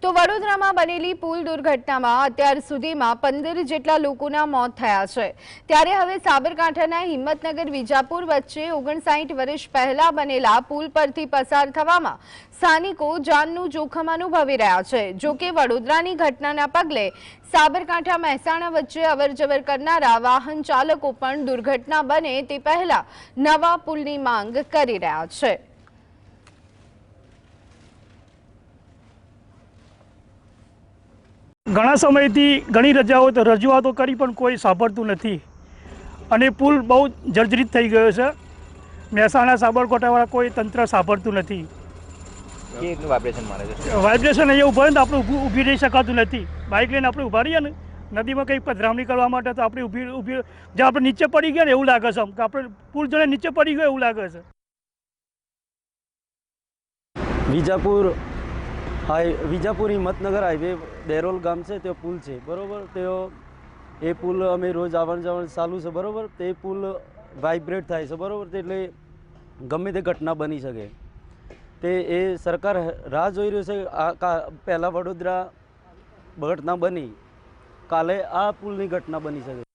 તો વડોદરામાં બનેલી પુલ દુર્ઘટનામાં અત્યાર સુધીમાં 15 જેટલા લોકોના મોત થયા છે। ત્યારે હવે સાબરકાંઠાના હિંમતનગર વિજાપુર વચ્ચે 59 વર્ષ પહેલા બનેલા પુલ પરથી પસાર થવામાં સ્થાનિકો જાનનું જોખમ અનુભવી રહ્યા છે। જો કે વડોદરાની ઘટનાના પગલે સાબરકાંઠા મહેસાણા વચ્ચે અવરજવર કરનારા વાહન ચાલકો પણ દુર્ઘટના બને તે પહેલા નવા પુલની માંગ કરી રહ્યા છે। ઘણા સમયથી ઘણી રજૂઆતો કરી પણ કોઈ સાંભળતું નથી અને પુલ બહુ જર્જરિત થઈ ગયો છે। મહેસાણા સાબરકાંઠાવાળા કોઈ તંત્ર સાંભળતું નથી। કેટલું વાઇબ્રેશન મારે છે? વાઇબ્રેશન અહીંયા ઊભા ને તો આપણે ઊભી રહી શકાતું નથી। બાઇક લઈને આપણે ઊભા રહીએ ને નદીમાં કંઈક પધરામણી કરવા માટે તો આપણે ઊભી જે આપણે નીચે પડી ગયા ને એવું લાગે છે, કે આપણે પુલ જોડે નીચે પડી ગયો એવું લાગે છે। વિજાપુર હિંમતનગર હાઈવે દેરોલ ગામ છે, તે પુલ છે બરાબર। તેઓ એ પુલ અમે રોજ આવણ જાવણ ચાલુ છે બરાબર। તે પુલ વાઇબ્રેટ થાય છે બરાબર, એટલે ગમે તે ઘટના બની શકે। તે એ સરકાર રાહ જોઈ રહ્યો છે। પહેલાં વડોદરા ઘટના બની, કાલે આ પુલની ઘટના બની શકે।